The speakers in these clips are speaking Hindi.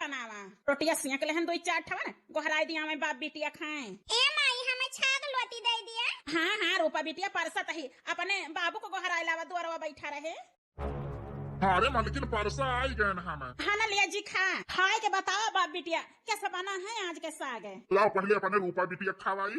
बनावा रोटिया सिया के लहन 2-4 ठवन गोहराई दिया में बाप बिटिया खाए। ए माई हमें छाग लोटी दे दिया। हाँ रूपा बिटिया परसत ही अपने बाबू को गोहराई लावा दुआरवा बैठा रहे। अरे मालकिन परसा आई गए ना हमें। हाँ ना लिया जी खाए के बताओ बाप बिटिया कैसा बना है आज के साग है। लाओ पहले अपने रूपा बिटिया खावाई।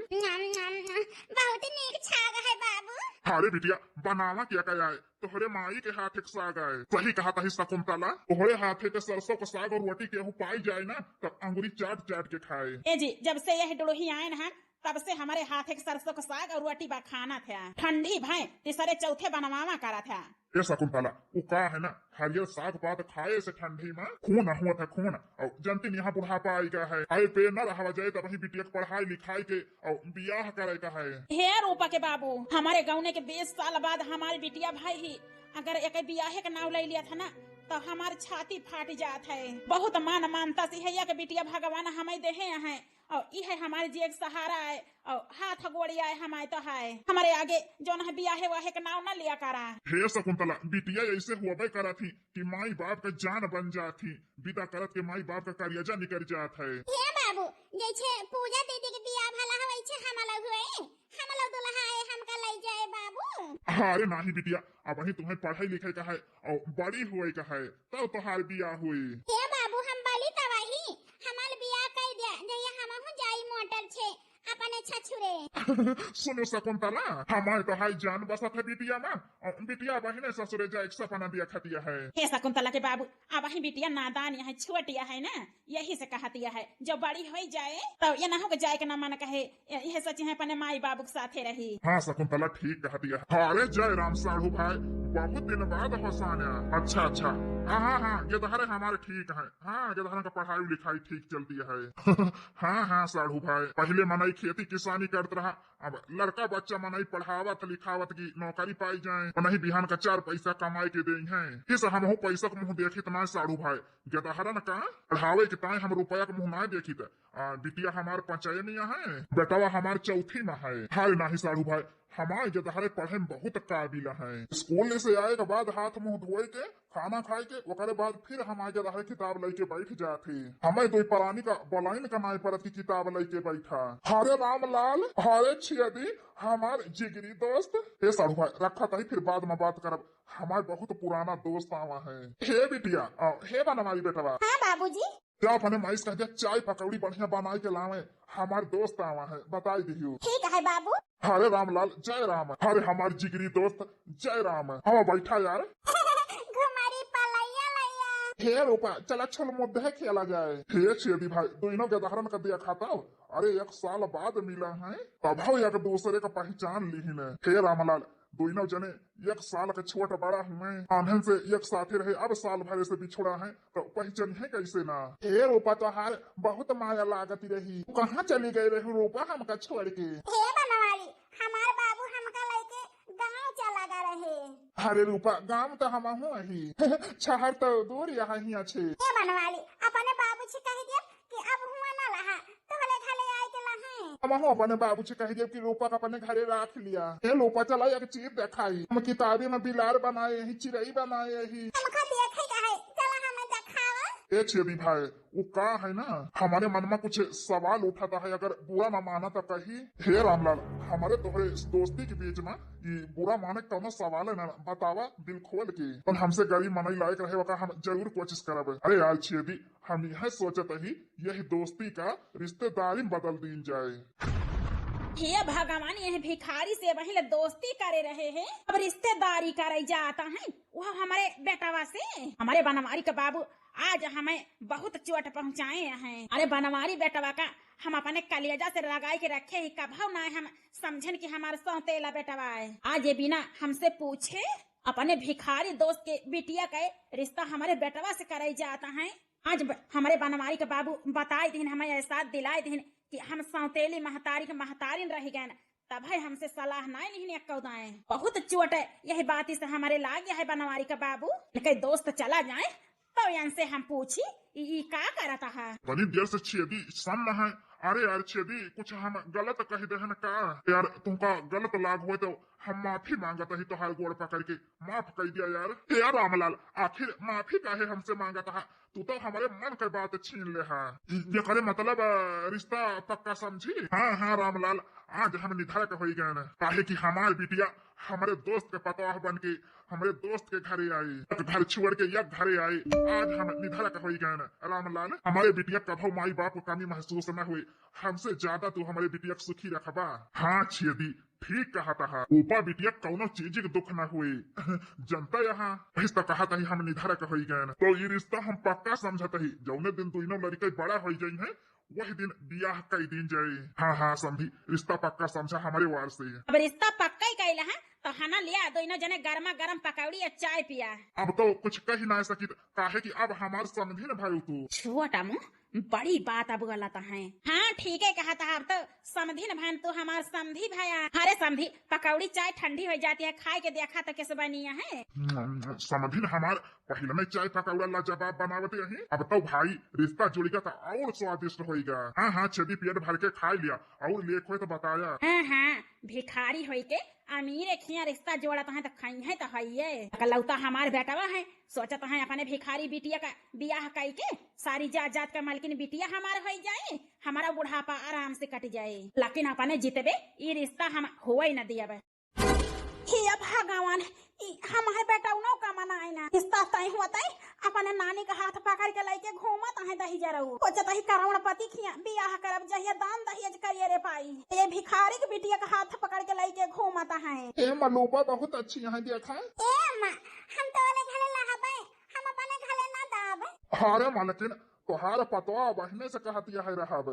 बहुत नीक छाग है बाबू। अरे बिटिया बनावा क्या क्या है तोहरे माई के हाथ एक साग आए। सही कहा था शकुंतला तोहरे हाथे के सरसों का साग और रोटी केहू पाई जाए ना तब अंगुरी चाट चाट के खाए। ए जी जब से यह डोही आए ना तब से हमारे हाथ एक सरसों का साग और रोटी बा खाना था। ठंडी भाई तीसरे चौथे बनवावा करा था। ये शकुंतला वो का है ना हरियर साग पात खाए से ठंडी में खून हुआ था खून और जनती यहाँ बुढ़ापा आई का है आए पे न रहा जाए तब वही बिटिया पढ़ाई लिखाई के और बियाह करे का है। हे रूपा के बाबू हमारे गाँव के 20 साल बाद हमारी बिटिया भाई ही अगर एक बियाहे का नाव ले लिया था ना तो हमारी छाती फाट जात है। बहुत मान मानता सी है के बिटिया भगवान हमें दे हैं और यह हमारे जी एक सहारा है और हाथ गोड़िया है हमारे तो है हमारे आगे जो न बियाहे वाहे का नाव न लिया करा। हे शकुंतला बिटिया ऐसे हुआ करा थी कि माई बाप का जान बन जाती विदा करत के माई बाप का करियजा निकल जात है। हे बाबू जैसे पूजा दीदी के बियाह भला हवै छे हमला हुए हमला दुल्हा है हमका ले जाए बाबू। अरे नहीं बिटिया अब वही तुम्हें पढ़ाई लिखाई का है और बड़ी हुए का है तब तुम्हार बियाह हुई। हे बाबू हम बाली तवाही हमार बियाह कर दिया जया हम हो जाई मोटर छे अपने छछुरे। सुनो शकुंतला हमारे तो हाई जान बसा था बिटिया में और बिटिया बहने ससुरे जाए सपना दिया खतिया है। हे शकुंतला के बाबू अब वही बिटिया नादान यहाँ छोटिया है ना यही से कहतिया है जब बड़ी हो जाए तो ये ना हो जाए के ना मन कहे यह सच है अपने माई बाबू के साथे रही। हाँ शकुंतला ठीक कहतिया। अरे जय राम साढ़ू भाई बहुत दिन बाद हसाना। अच्छा हाँ ये तो हमारे ठीक है। हाँ ये तो का पढ़ाई लिखाई ठीक चलती है। हाँ साढ़ू भाई पहले मनाई खेती किसानी करत रहा अब लड़का बच्चा मनाई पढ़ावत लिखावत की नौकरी पाई जाए और नहीं बिहान का 4 पैसा कमाई के दें हैं इस हम पैसा का मुँह देखी तो ना साढ़ू भाई जदहरा न का पढ़ावे के ताए हम रुपया का मुँह ना देखी तो बिटिया हमारे पंचायत है बेटावा हमारे चौथी में है। हाय नहीं साढ़ू भाई हमारे जदहरे पढ़े में बहुत काबिल है। स्कूल से आए के बाद हाथ मुंह धोए के खाना खाए के ओकरे बाद फिर हमारे जदहरे किताब लेके बैठ जाती हमें दो प्राणी का बलाइन का नाई परत की किताब लेके बैठा। हरे राम लाल हरे छियदी हमारे जिगरी दोस्त। हे साढ़ू भाई रखा था फिर बाद में बात करब हमारे बहुत पुराना दोस्त आवा है। हे बिटिया हे बनवाई बेटवा। हाँ बाबूजी क्या अपने माइस कह दिया चाय पकौड़ी बढ़िया बनाए के लावे हमारे दोस्त आवा है बताई दियो। ठीक है बाबू। हरे रामलाल जय राम। हरे हमारे जिगरी दोस्त जय राम। हम बैठा यार घुमारी पलैया लैया। हे रूपा चला चल मुद्दे खेला जाए। हे छेदी भाई दोनों के उदाहरण कर दिया खाता अरे 1 साल बाद मिला है तब एक दूसरे का पहचान ली है। हे रामलाल दोनों जने 1 साल के छोट बड़ा हुए आनंद से एक साथी रहे अब साल भर से बिछुड़ा है तो पहचान है कैसे ना। हे रूपा तो हार बहुत माया लागती रही कहाँ चली गई रही रूपा हमका छोड़ के। हे बनवारी हमार बाबू हमका लेके गांव चला गए रहे। अरे रूपा गांव तो हम ही शहर तो दूर यहाँ ही अच्छे। हे बनवारी अपने बाबू से कह दिया कि अब हुआ ना रहा तो हले घले आए के लहे। हम अपने बाबू से कह दिया कि रूपा का अपने घरे रख लिया। हे रूपा चला एक चीज दिखाई हम किताबी में बिलार बनाए ही चिड़ई बनाए ही हमका देखे का है चला हमें दिखावा। ए छेदी भाई वो का है ना हमारे मन में कुछ सवाल उठाता है अगर बुरा ना माना तो कही। हे रामलाल हमारे तोहरे दोस्ती के बीच में ये बुरा माने कौन सवाल है ना बतावा दिल खोल के और हमसे गरीब मनाई लायक रहे हम जरूर कोशिश करब। अरे यार छेदी हम यह सोचते ही यही दोस्ती का रिश्तेदारी बदल दी जाए। हे भगवान यह भिखारी से वही दोस्ती करे रहे हैं अब रिश्तेदारी करे जाता है वह हमारे बेटावा से। हमारे बनवारी का बाबू आज हमें बहुत चोट पहुंचाए हैं। अरे बनवारी बेटवा का हम अपने कलेजा से लगाई के रखे ही कभाव ना हम समझन कि हमारे सौतेला बेटवा है। आज ये बिना हमसे पूछे अपने भिखारी दोस्त के बिटिया का रिश्ता हमारे बेटवा से करे जाता है। आज हमारे बनवारी के बाबू बताए दिन हमें एहसास दिलाए दिन कि हम सौतेली महतारी के महतारिन रह गए तब है हमसे सलाह नहीं कौदाए बहुत चोट है। यही बात से हमारे लाग है बनवारी का बाबू लेकिन दोस्त चला जाए तो यहाँ से हम पूछी का करता है बड़ी देर से छेदी सन है अरे यार छेदी कुछ हम गलत कह दे न का यार, तुमका गलत लाग हो तो हम माफी मांगत ही, तो हार गोड़ पकड़ के माफ कर दिया यार। यार रामलाल आखिर माफी काहे हमसे मांगत है? तू तो हमारे मन के बात छीन ले है। ये करे मतलब रिश्ता पक्का समझी? हाँ हाँ रामलाल, आज हम निर्धारक हो गए न, काहे कि हमारे बिटिया हमारे दोस्त के पतवाह बन के हमारे दोस्त के घरे आई, घर छोड़ के या घरे आई। आज हम निर्धारक हो गए न रामलाल, हमारे बिटिया कभो माई बाप को कमी महसूस न हुई, हमसे ज्यादा तू हमारे बिटिया को सुखी रखबा। हाँ छेदी ठीक कहा था, ऊपर बिटिया कौनो चीज के दुख न हुई। जनता यहाँ तो कहा था हम निर्धारक हो गए, तो ये रिश्ता हम पक्का समझत ही। जौने दिन दोनों लड़के बड़ा हो जाई है वही दिन ब्याह कई दिन जाए। हाँ हाँ समझी, रिश्ता पक्का समझा हमारे वार से। अब रिश्ता पक्का ही कैला है तो खाना लिया, दोनों जने गर्मा गर्म पकौड़ी और चाय पिया। अब तो कुछ कह ही ना सकी, काहे कि अब हमारे समझी न भाई तू। छोटा मुँह बड़ी बात अब गलत है। हाँ ठीक है कहा था, अब तो समझी न भाई तू हमार समझी भाया। अरे समझी पकौड़ी चाय ठंडी हो जाती है, खाए के देखा तो कैसे बनिया है। समझी न हमार पहले में चाय पकौड़ा लाजवाब बनावते रही, अब तो भाई रिश्ता जुड़ेगा तो और स्वादिष्ट होएगा। हाँ हाँ छेदी पेट भर के खा लिया और लेख हो तो बताया। हाँ हाँ भिखारी हो के अमीर खिया रिश्ता जोड़ता है तो खाई है तो है लौता हमारे बेटवा है, सोचत है अपने भिखारी बिटिया का ब्याह कई के सारी जात का मालकिन बिटिया हमारा हो जाए, हमारा बुढ़ापा आराम से कट जाए। लेकिन अपने जीतबे ये रिश्ता हम हो ही न दिया। हे भगवान हमारे बेटा उनो का मना है ना, रिश्ता तय हुआ तय अपने नानी का हाथ पकड़ के लेके घूमत है दही जरूर सोचत ही करोड़पति खिया बियाह करब जहिया दान दहेज करिए रे पाई, ये भिखारी के बिटिया का हाथ पकड़ के लेके घूमत है। ए मलूबा बहुत अच्छी यहाँ देखा। ए माँ हम तो वाले घरे लाहबे, हम अपने घरे ना दाब। अरे मालकिन तोहार पतवा बहने से कहती है रहब।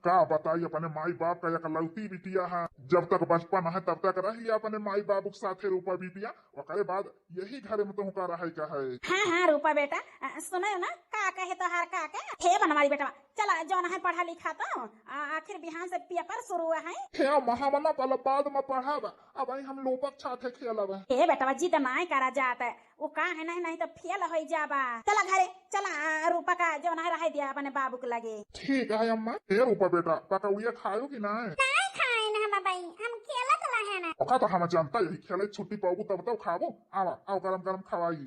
का बताई अपने माई बाप का एक लौती बिटिया है, जब तक बचपन है तब तक रही अपने माई बाबू के साथे रूपा बिटिया, ओकरे बाद यही घर में तुमका रहे का है। हाँ हाँ रूपा बेटा सुनो ना का कहे तोहार का हे बनवारी बेटा चला जौन है पढ़ा लिखा तो आखिर बिहान से पेपर शुरू है। हे महामना पहले बाद में पढ़ाब, अब हम लोपक छाते खेलब। हे बेटा जिद नहीं करा जाता वो का है नहीं तो फेल हो जाबा। चला घरे चला रूपा का जौन है रह दिया अपने बाबू के लगे। ठीक है अम्मा। हे रूपा बेटा पकौड़िया खायो कि ना? नहीं खाए ना हम भाई, हम खेलत रहे ना। ओका तो हम जानता यही खेले छुट्टी पाओगू तब तो खाबो। आवा आओ गरम गरम खवाई।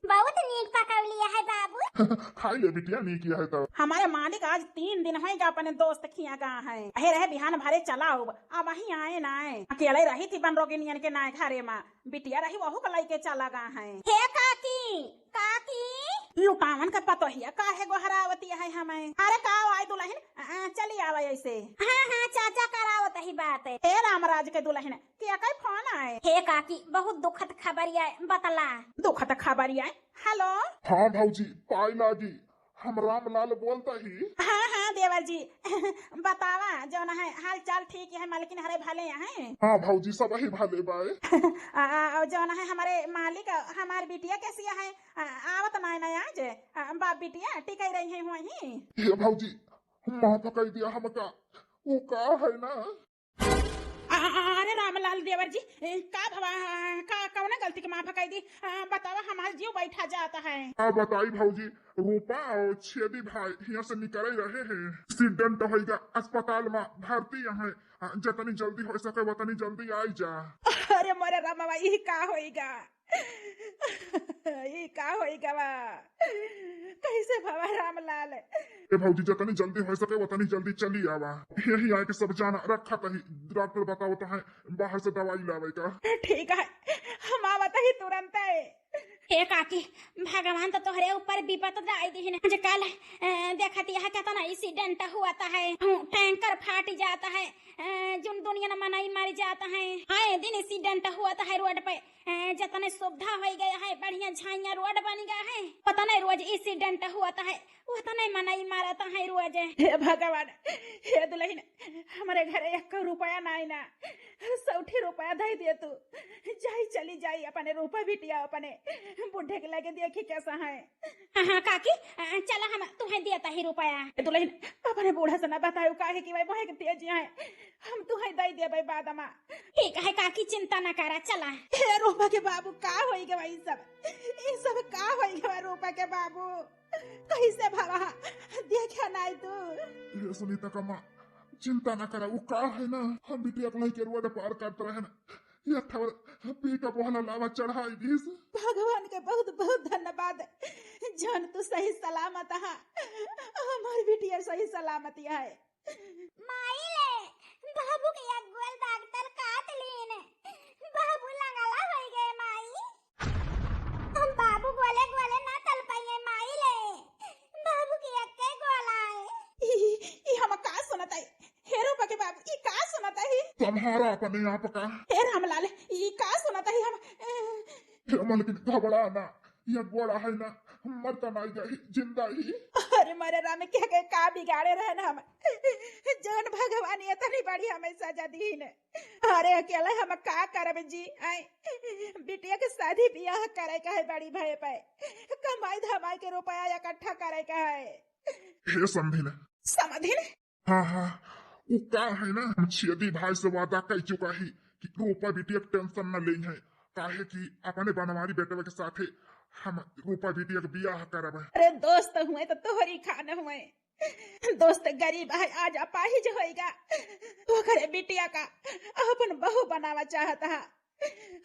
बहुत नीक पकौड़िया है बाबू। खाई ले बिटिया नहीं किया है तो। हमारे मालिक आज 3 दिन है अपने दोस्त खिया गा है, अहे रहे बिहान भरे चला हो अब वही आए ना अकेले रही थी बन रोगिनियन के ना घरे माँ बिटिया रही वहू के लेके चला गा है। हे काकी काकी लुटावन का पतो ही काहे गोहरावती है हमें। अरे का आए दुल्हन चली आवे ऐसे। हाँ हाँ चाचा करावत ही बात है। हे रामराज के दुल्हन क्या कई फोन आए? हे काकी बहुत दुखद खबरिया बतला। दुखद खबरिया? हेलो हाँ भाऊजी पाई लागी, हम रामलाल बोलता ही। हाँ हाँ देवर जी बतावा जो न है हाल चाल ठीक है मालिकिन हरे भले हैं। हाँ भाऊजी सब ही भले बाए। जो न है हमारे मालिक हमारे बिटिया कैसी है आवत ना आज बाप बिटिया टिकाई रही है वही। ये भाऊजी माँ पकड़ दिया हमका, वो का है ना। अरे रामलाल देवर जी का भवा का कौन गलती की माफ कर दी बतावा हमारा जीव बैठा जाता है। हाँ बताई भाऊजी, रूपा और छेदी भाई यहाँ से निकल रहे हैं, एक्सीडेंट होगा अस्पताल में भर्ती है, जितनी जल्दी हो सके उतनी जल्दी आई जा। अरे मोरे रामा ये का होएगा ये का होएगा बा कैसे भवा रामलाल। ए भाऊजी जितनी जल्दी हो सके उतनी जल्दी चली आवा, यही आके सब जाना रखा कहीं डॉक्टर बताओ तो है बाहर से दवाई लावे का। ठीक है हम आवत ही तुरंत है। हे काकी भगवान तो तोहरे ऊपर विपत डाल दी है। कल देखती है कहता ना एक्सीडेंट हुआ है, टैंकर फाट जाता है, जुन दुनिया में मनाई मर जाता है। आए दिन एक्सीडेंट हुआ है रोड पे, जितने सुविधा हो गया है बढ़िया झाइया रोड बन गया है, पता नहीं रोज एक्सीडेंट हुआ है उतने मनाई मारता है रोज। हे भगवान हे दुल्हन हमारे घरे 1 रुपया नहीं ना 60 रुपया दे दे तू जाई चली जाई अपने रूपा बिटिया अपने बुढ़े के लगे देखी कैसा है। हाँ काकी चला हम तुम्हें देता ही रुपया। दुल्हन अपने बूढ़ा से ना बतायो काहे कि भाई मोहे के तेजी है हम तुम्हें दे देबे बाद में। ठीक है काकी चिंता न करा चला। हे रूपा के बाबू का होइगे भाई सब का होइगे रूपा के बाबू कैसे भवा देखा ना आई तू। ये सुनीता का माँ चिंता ना करा, वो का है ना हम बिटिया को के रोड पार करते रहे ना, ये ठवर पी का बोहला लावा चढ़ाई दीस। भगवान के बहुत बहुत धन्यवाद जन तू सही सलामत है, हमारी बिटिया सही सलामती है। माइले बाबू के एक गोल डॉक्टर काट लीन, बाबू लंगला हो गए माई। हम बाबू गोले गोले ना चल पाए माइले, बाबू के एक के गोला है। ई हम का सुनत है हेरो पके बाबू, ई का सुनत है तुम्हारा अपने आप का हेर हमलाल, ई का सुनत है हम मन की घबरा ना, ये गोड़ा है ना मरता नहीं जाही जिंदा ही। अरे मेरे राम क्या के का बिगाड़े रहे ना हम, जन भगवान ये तनी बड़ी हमें सजा दी ने। अरे अकेले हम का करब जी, आई बिटिया के शादी ब्याह करे का है, बड़ी भय पे कमाई धमाई के रुपया इकट्ठा करे का है। हे समझिन समझिन हाँ हाँ वो का है ना, हम छियदी भाई से वादा कर चुका ही कि रूपा बिटिया टेंशन न ले है, काहे कि अपने बनवारी बेटे के साथे हम रूपा बिटिया के बियाह करब। अरे दोस्त हुए तो तोहरी खान हुए, दोस्त गरीब है आज अपाहिज होएगा, वो करे बिटिया का अपन बहू बनावा चाहता है,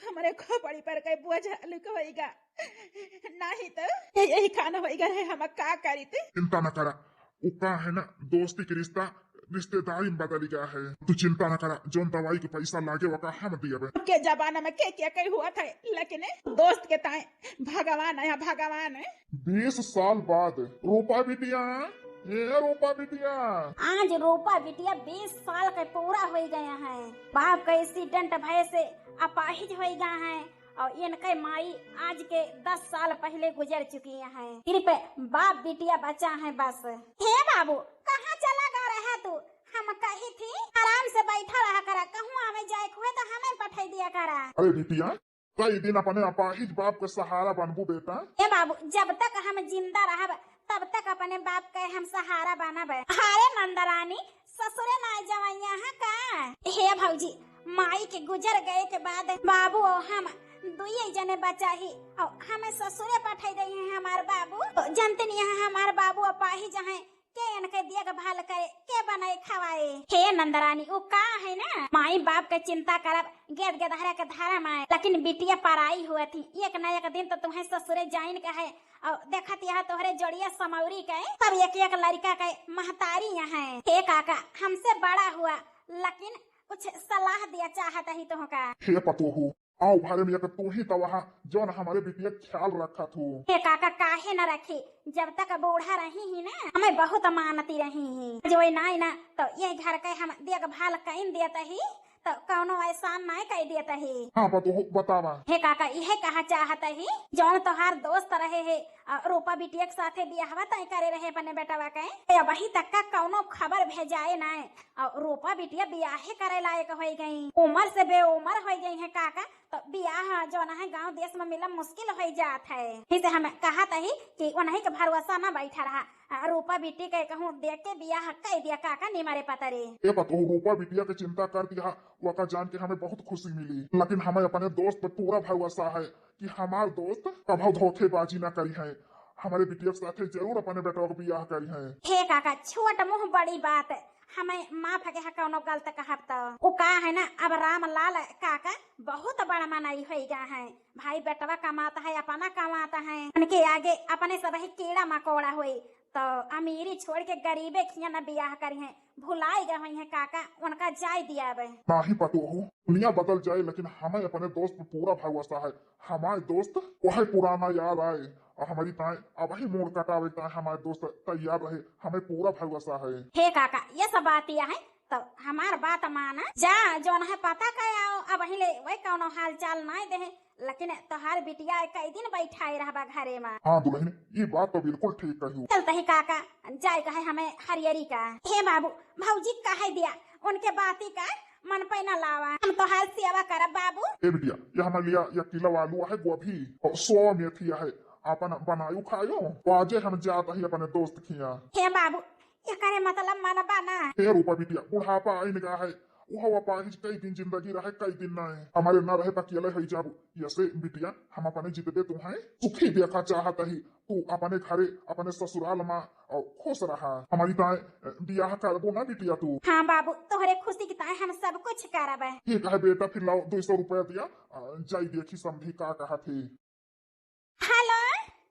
हमारे खोपड़ी पर कई बोझ हल्का होएगा, नहीं तो यही खाना होएगा रहे हम का करी थे। चिंता न करा, वो का है ना दोस्ती के रिश्ता रिश्तेदारी में बदल गया है, तू चिंता न करा, जोन दवाई के पैसा लागे वो का हम दिए के जमाना में क्या कहीं हुआ था, लेकिन दोस्त के ताए भगवान है, भगवान है। 20 साल बाद रूपा बिटिया, ये रूपा बिटिया आज रूपा बिटिया 20 साल के पूरा हो गया है, बाप का एक्सीडेंट भय से अपाहिज हो गया है और इनके माई आज के 10 साल पहले गुजर चुकी है, सिर्फ बाप बिटिया बचा है बस। हे बाबू कहाँ चला गा रहा तू, हम कही थी आराम से बैठा रहा करा, कहूँ हमें जाए हुए तो हमें पठाई दिया करा। अरे बिटिया कई दिन अपने अपाहिज बाप के सहारा बनबू बेटा। हे बाबू जब तक हम जिंदा रहब तब तक अपने बाप के हम सहारा बनब। अरे नंदरानी ससुरे ना जवैया है का। हे भौजी माई के गुजर गए के बाद बाबू और हम दुई जने बचा ही और हमें ससुरे पठाई दई है हमार बाबू। जनते नहीं है हमार बाबू अपाहिज है, के इनके दिया भाल करे के बनाए खवाए। हे नंदरानी वो का है ना, माई बाप के चिंता करब गेद गेदहरा के धारा में, लेकिन बिटिया पराई हुआ थी, एक न एक दिन तो तुम्हें ससुरे जाइन का है और देखत यहाँ तोहरे जोड़िया समौरी के सब एक एक लड़का के महतारी है। हे काका हमसे बड़ा हुआ लेकिन कुछ सलाह दिया चाहता ही तो का। हे पतोहू आओ भारे में तू ही तो वहाँ जो न हमारे बिटिया ख्याल रखा तू। हे काका काहे न रखी, जब तक बूढ़ा रही ही ना हमें बहुत अमानती रही ही, जो नाई ना तो ये घर के हम देखभाल कहीं देता ही तो कौनो एहसान नहीं कह देता ही। हाँ पतोहू बतावा। हे काका यह कहा चाहता ही जौन तोहार दोस्त रहे है रूपा बिटिया के साथे बियाहवा तय करे रहे अपने बेटवा के, वही तक का कौनो खबर भेजाए ना और रूपा बिटिया बियाहे करे लायक हो गई, उम्र से बेउम्र हो गई है काका, तो बियाह जो है गांव देश में मिला मुश्किल हो जात है। इसे हम कहा था ही कि उन्हीं के भरोसा न बैठा रहा, रूपा बिटी के कहूँ देख के बियाह कह दिया काका निमारे पता रे। ये पतोहू रूपा बिटिया की चिंता कर दिया वका जान के हमें बहुत खुशी मिली, लेकिन हमें अपने दोस्त पर पूरा भरोसा है कि हमारे दोस्त कभी धोखेबाजी न करी है, हमारे बिटिया के साथ जरूर अपने बेटा को बियाह करी है। हे काका छोट मुँह बड़ी बात हमें माफ के कौनो गलत कहब तो वो का है ना, अब राम लाल काका बहुत बड़ा मनाई हो गया है, भाई बेटवा कमाता है अपना कमाता है, उनके आगे अपने सब ही कीड़ा मकोड़ा हुई तो अमीरी छोड़ के गरीबे खिया न बियाह करी है, भुलाई गए हुई है काका उनका जाय दिया बे। नहीं पतोहू दुनिया बदल जाए लेकिन हमें अपने दोस्त पर पूरा भरोसा है, हमारे दोस्त वही पुराना याद आए और हमारी ताए अब ही मोड़ कटावे हमारे दोस्त तैयार रहे, हमें पूरा भरोसा है। हे काका ये सब बात यह है तो हमार बात माना जा जो है पता कर आओ, अब हिले वही कौनो हाल चाल नहीं दे, लेकिन तोहार बिटिया कई दिन बैठाई रहबा घरे में। हाँ दुल्हन ये बात तो बिल्कुल ठीक कही। चलते ही काका जाय कहे हमें हरियरी का। हे बाबू भौजी कहे दिया उनके बाती का मन पे न लावा, हम तोहार सेवा करब बाबू। ए बिटिया ये हमारे लिया या किलो आलू है गोभी और 100 मेथी है, अपन बनायू खायो वाजे हम जाता ही अपने दोस्त खिया। हे बाबू ये करे मतलब मन बना। हे रूपा बिटिया बुढ़ापा आई निगाह है वह पाहिज कई दिन जिंदगी रहे कई दिन न हमारे न रहे अकेले है जाब ऐसे बिटिया हम अपने जितबे तुम्हें सुखी देखा चाहत ही तू अपने घरे अपने ससुराल में और खुश रहा हमारी ताए बियाह करबो ना बिटिया तू। हाँ बाबू तोहरे खुशी की ताए हम सब कुछ करब। ठीक है बेटा फिर लाओ 200 रुपया दिया जाई देखी समझी का कहा थी। हेलो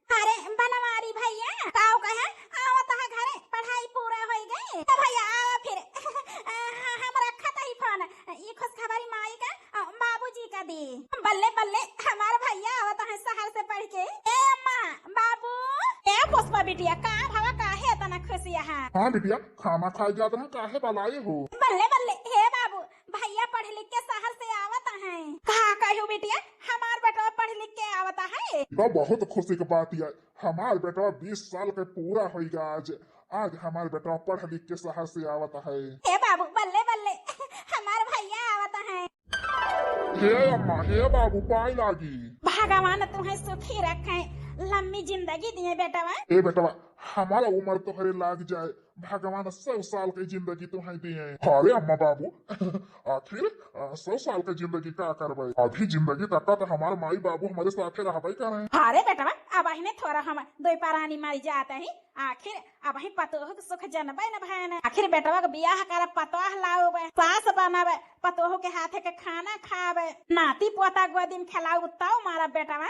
अरे बनवारी भैया काऊ कहे आवत है घरे पढ़ाई पूरा हो गई तो भैया आवा फिर हम रखत ही फोन ये खुश खबरी माई का बाबूजी का दी बल्ले बल्ले हमारे भैया आवत है शहर से पढ़ के। ए अम्मा बाबू ए पुष्पा बिटिया का भावा काहे तना खुशी है। हाँ बिटिया खाना खाए जात रहा काहे बलाए हो। बल्ले बल्ले हे बाबू भैया पढ़ लिख के शहर से आवत है। कहा कहू बिटिया हमार बेटा पढ़ लिख के आवत है। तो बहुत खुशी की बात है हमार बेटा 20 साल के पूरा होगा आज हमारे बेटा पढ़ लिख के शहर से आवत है। हे बाबू बल्ले बल्ले हमार भैया आवत है। हे अम्मा हे बाबू पाई लागी। भगवान तुम्हें सुखी रखे लंबी जिंदगी दिए बेटा। ए बेटा हमारा उम्र तो हरे लाग जाए भगवान 100 साल की जिंदगी तुम्हें दिए। अरे अम्मा बाबू आखिर 100 साल की जिंदगी का करबे अभी जिंदगी तक तो हमारे माई बाबू हमारे साथ रहबे करे। अरे बेटा अब ही थोड़ा हम दो पारानी मारी जाता ही आखिर अब ही पतोह के सुख जनबे न भैन आखिर बेटवा के बियाह कर पतोह लाओबे सास बनाबे पतोह के हाथे के खाना खाबे नाती पोता गोदी में खिलाऊ तब मारा बेटवा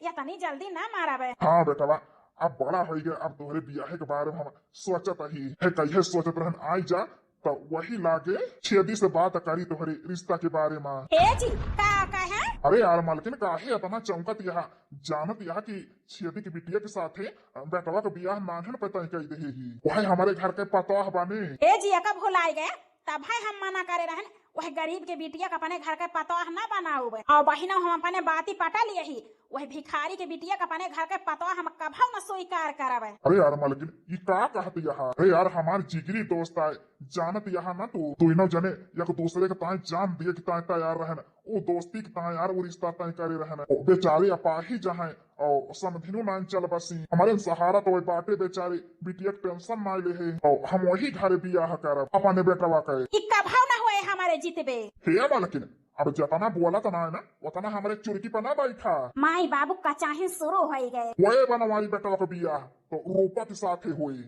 इतनी जल्दी ना माराबे। हाँ बेटवा अब बड़ा हो गया अब तोहरे बियाह के बारे में हम सोचत ही है कहिए सोचत रहन आई जा तो वही लागे छेदी से बात करी तोहरे रिश्ता के बारे में। ए जी का है। अरे यार मालकिन काहे अपना चौंकत यहाँ जानत यहाँ की छेदी की बिटिया के साथ बेटवा का बियाह नानहन पता कही देही वही हमारे घर के पतवाह बने। ए जी कब भुलाए गए तब भाई हम मना करे रहन वह गरीब के बिटिया का अपने घर के पतवाह ना बनाओ और बहिना हम अपने बाती पटा लिए ही वह भिखारी के बिटिया का अपने घर के पतवाह हम कभू न स्वीकार करब। अरे यार मालकिन ये का कहती यहाँ अरे यार हमारे जिगरी दोस्त आए जानत यहाँ ना तू इनो जने एक दूसरे के ताए जान दिए कि ताए तैयार रहन वो दोस्ती के ताए यार वो रिश्ता ताए करे रहन बेचारे अपाही जहाँ और समधिनु नान चल बसी हमारे सहारा तो बाटे बेचारे बिटिया टेंशन ना ले है और हम वही घर बियाह करब अपने बेटवा कहे कभू न हुए हमारे जीतबे। हे मालकिन अब जतना बोला तो ना उतना हमारे चुरकी पर ना बैठा माई बाबू का चाहे शुरू हो गए वही बनवारी बेटवा के बियाह तो रूपा के साथ हुई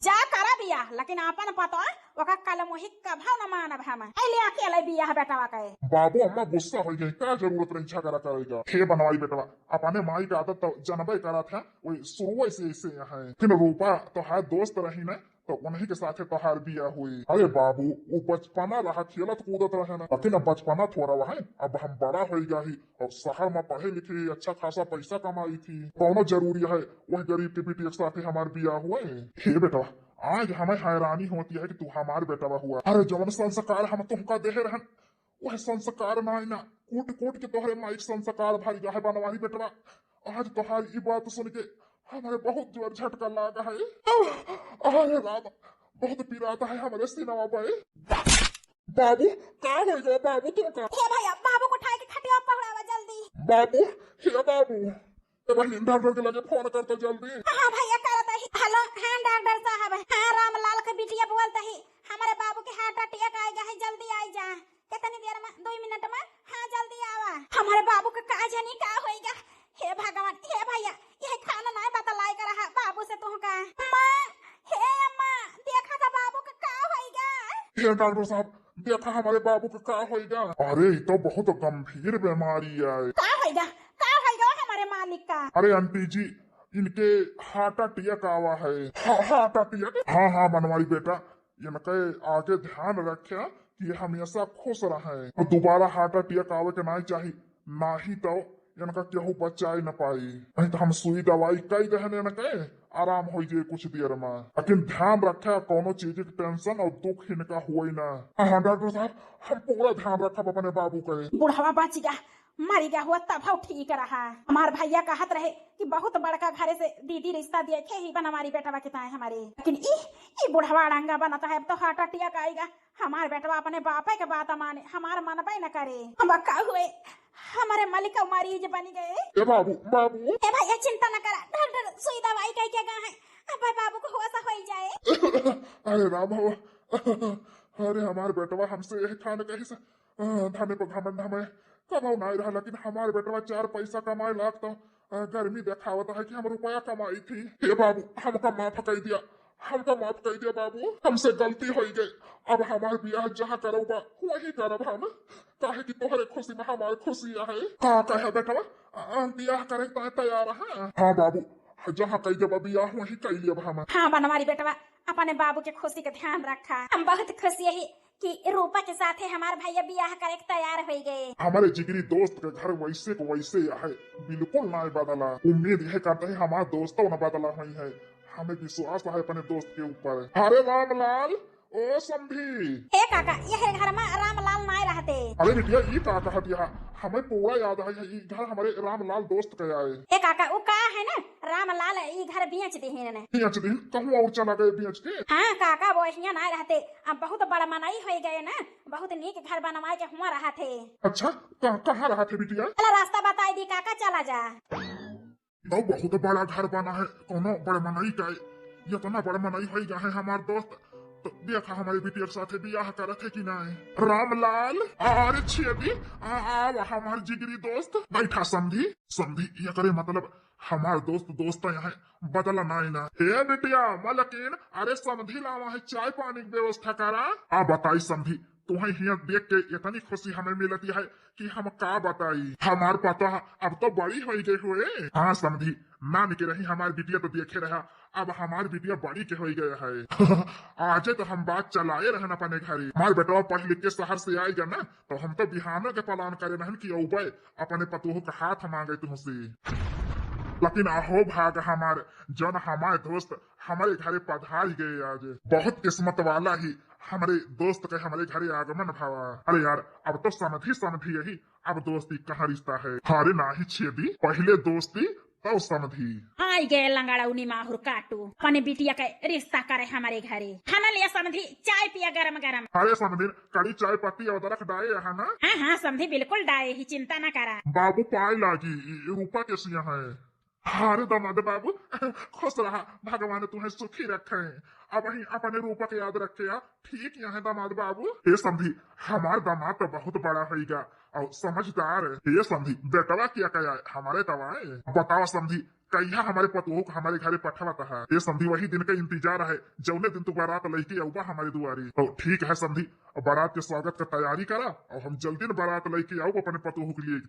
जा करा बियाह लेकिन अपन पता ओका कलम वही कभू न मानब हम अइले अकेले बियाह बेटवा कहे। बाबू अम्मा गुस्सा हो गई क्या जरूरत रही झगड़ा करेगा हे बनवाई बेटवा अपने माई का आदत तो जनबे करा था वही शुरू से ऐसे है फिर रूपा तो है दोस्त रही ना तो उन्हीं के साथ तोहार बिया हुई। अरे बाबू वो बचपना रहा खेलत कूदत रहे ना लेकिन अब बचपना थोड़ा वह अब हम बड़ा हो गया ही और शहर में पढ़े लिखे अच्छा खासा पैसा कमाई थी कौनो जरूरी है वही गरीब के बेटी के साथ हमारे बिया हुए। हे बेटवा आज हमें हैरानी होती है कि तू हमारे बेटवा हुआ। अरे जवन संस्कार हम तुमका दे रहन वह संस्कार ना कूट कूट के तोहरे माइक संस्कार भारी गया है बनवारी बेटवा। आज तोहारी बात सुन के हमारे बहुत जोर झटका लगा है। अरे राम बहुत पीड़ाता है हमारे सीना पे। बाबू क्या हो गया बाबू तुमका। हे भैया बाबू को उठा के खटिया पकड़ावा जल्दी। बाबू हे बाबू बहन डॉक्टर के लगे फोन करते जल्दी। हाँ भैया करता ही। हेलो हाँ डॉक्टर साहब हाँ रामलाल के बिटिया बोलता ही हमारे बाबू के हार्ट अटैक आएगा है जल्दी आई जा कितनी देर में 2 मिनट में। हाँ जल्दी आवा हमारे बाबू का का जानी का होएगा। हे भगवान हे भैया यह खाना ना बतलाए कर रहा बाबू से तुम का माँ हे अम्मा देखा था बाबू का का होएगा। हे डॉक्टर साहब देखा हमारे बाबू का का होएगा। अरे ये तो बहुत गंभीर बीमारी है। का होएगा हमारे मालिक का। अरे आंटी जी इनके हार्ट अटैक आवा है। हार्ट अटैक हाँ बनवारी बेटा इनके आगे ध्यान रखे कि हमेशा खुश रहे और दोबारा हार्ट अटैक आवे के नहीं चाहिए ना ही तो इनका केहू बचाई न पाई नहीं तो हम सुई दवाई कई दहने इनके आराम हो जाए कुछ देर में लेकिन ध्यान रखे कोनो चीज की टेंशन और दुख इनका हुई ना। हाँ डॉक्टर साहब हम पूरा ध्यान रखा अपने बाबू के। बुढ़ावा बच गया मरी गया हुआ तब ठीक रहा। हमारे भैया कहत रहे कि बहुत बड़का घरे से दीदी रिश्ता दिए थे ही बन हमारी बेटवा के ताए हमारे लेकिन ई बुढ़वा अड़ंगा बनता है तो हार्ट अटैक आएगा। हमारे बेटवा अपने बापे के बात माने हमारे मनबे न करे हम का हुए हमारे मलिक मरीज बन गए। बाबू भैया चिंता न करा डॉक्टर सुई दवाई कह के गए हैं अब बाबू को होश हो जाए। अरे राम अरे हमारे बेटवा हमसे यही खान कहीं से धमे पर घमंड हमें कमाऊ नहीं रहा, लेकिन हमारे बेटवा 4 पैसा कमाए लाग तो गर्मी देखावत है कि हम रुपया कमाई थी। हे बाबू हमका माफ कर दिया, हमका माफ कर दिया बाबू, हमसे गलती हो गई। अब हमारे ब्याह जहाँ करो बा वही करब हम, काहे कि तोहरे खुशी में हमारी खुशी है। का कहे बेटवा ब्याह करे तो तैयार है? हाँ बाबू जहाँ कही जब ब्याह वही कर लिया हम। हाँ बनवारी बेटवा अपने बाबू के खुशी का ध्यान रखा। हम बहुत खुशी है कि रूपा के साथ है हमारे भैया ब्याह करे तैयार हो गए। हमारे जिगरी दोस्त के घर वैसे को वैसे है, बिल्कुल ना बदला। उम्मीद है करते हैं हमारे दोस्तों न बदला हुई है, हमें विश्वास है अपने दोस्त के ऊपर। अरे रामलाल ओ समधी। हे काका यह घर में रामलाल नहीं रहते। अरे बिटिया ये का कहत यहाँ, हमें पूरा याद है ये घर हमारे रामलाल दोस्त के आए। हे काका वो का है ना रामलाल ये घर बेच दे हैं। बेच दी कहूँ और चला गए बेच के। हाँ काका वो यहाँ नहीं रहते, अब बहुत बड़ा मनाई हो गए ना, बहुत नीक घर बनवाए के हुआ रहा थे। अच्छा कहाँ रहा थे बिटिया? चला रास्ता बताई दी काका चला जा। तो बहुत बड़ा घर बना है, कोनो बड़े मनाई का ये तो ना बड़ा मनाई हो गया है हमारे दोस्त। तो देखा हमारी बिटिया के साथ ब्याह करे थे कि नहीं? रामलाल अरे छेदी हमारे जिगरी दोस्त बैठा समझी समझी ये करे मतलब हमारे दोस्त यहाँ बदला नहीं ना। हे बिटिया मलकिन अरे समझी लावा है चाय पानी की व्यवस्था करा। आ बताई समझी तुम्हें यहाँ देख के इतनी खुशी हमें मिलती है कि हम का बताई। हमार पता अब तो बड़ी हो गई हुए। हाँ समझी मान के रही हमारी बिटिया तो देखे रहा, अब हमारी बिटिया बड़ी के हो गया है। आज तो हम बात चलाए रहना अपने घरे। हमारे बेटवा पढ़ लिख के शहर से आएगा ना तो हम तो बिहानों के प्लान करे रहन की औबे अपने पतोह का हाथ मांगे तुमसे। लेकिन अहो भाग हमारे जन हमारे दोस्त हमारे घरे पधार गए आज। बहुत किस्मत वाला ही हमारे दोस्त के हमारे घरे आगमन भावा। अरे यार अब तो समझी यही, अब दोस्ती कहाँ रिश्ता है। हारे ना ही छेदी पहले दोस्ती तो समझी। आई गए लंगाड़ा उनी माहुर काटू अपने बिटिया का रिश्ता करे हमारे घरे। खाना लिया समझी चाय पिया गरम गरम। अरे समझी कड़ी चाय पत्ती और अदरक डाले है ना? हाँ हाँ समझी बिल्कुल डाए ही चिंता न करा। बाबू पाए लागी रूपा के सिया है। अरे दामाद बाबू खुश रहा, भगवान तुम्हें सुखी रखे। अब ही अपने रूपा के याद रखे ठीक यहाँ दामाद बाबू। ये समझी हमारे दामाद तो बहुत बड़ा होगा और समझदार है। ये समझी बेटवा क्या कहा हमारे तवाए बताओ समझी कहिया हमारे पतोह को हमारे घरे पठवाता है। ये समझी वही दिन का इंतजार है जौने दिन तू बारात लेके आऊगा हमारे दुआरी। तो ठीक है समझी बारात के स्वागत का तैयारी करा और हम जल्दी न बारात लेके आओ अपने पतोह के लिए।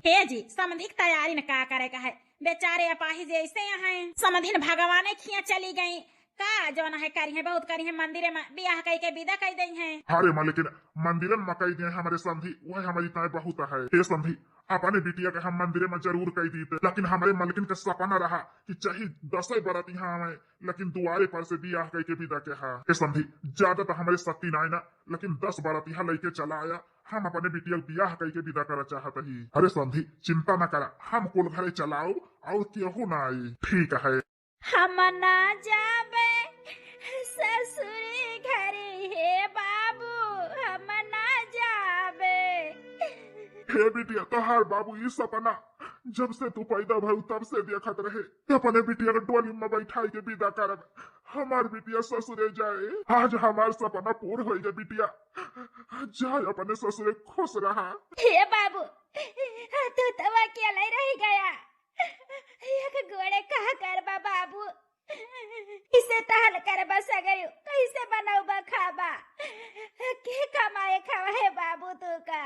हे जी समझी तैयारी न का करे का है, बेचारे अपाहिज ऐसे यहाँ समझी न भगवान खिया चली गई का जौन है करी है बहुत करी है मंदिर में ब्याह कई के विदा कई दई है। अरे मालिकिन मंदिर में कई दिए हमारे समझी वह हमारी ताए बहुत है। ये समझी अपने बिटिया के हम मंदिर में जरूर कही दी थे, लेकिन हमारे मलकिन का सपना रहा कि चाहे 10 बरात यहाँ आए लेकिन दुआरे पर से ब्याह कई के विदा के है। ये समझी ज्यादा तो हमारे शक्ति ना ना, लेकिन 10 बारात यहाँ लेके चला आया हम अपने बिटिया ब्याह कई के विदा करा चाहते ही। अरे समझी चिंता न करा हम कुल घरे चलाओ और केहू ना आई। ठीक है हम ना जाबे ससुरी घरे हे बाबू, हम ना जाबे। हे बिटिया तोहार बाबू ये सपना जब से तू पैदा भऊ तब से देखत रहे अपने बिटिया के डोली में बैठाई के विदा करब। हमार बिटिया ससुरे जाए, आज हमार सपना पूर्ण हो गया। बिटिया जाए अपने ससुरे खुश रहा। हे बाबू तू तो अकेला ही रह गया, एक गोड़े कहा करबा बाबू, इसे तहल करबा सगरियो कैसे बनाऊबा खाबा, के कमाए खावा है बाबू तू का।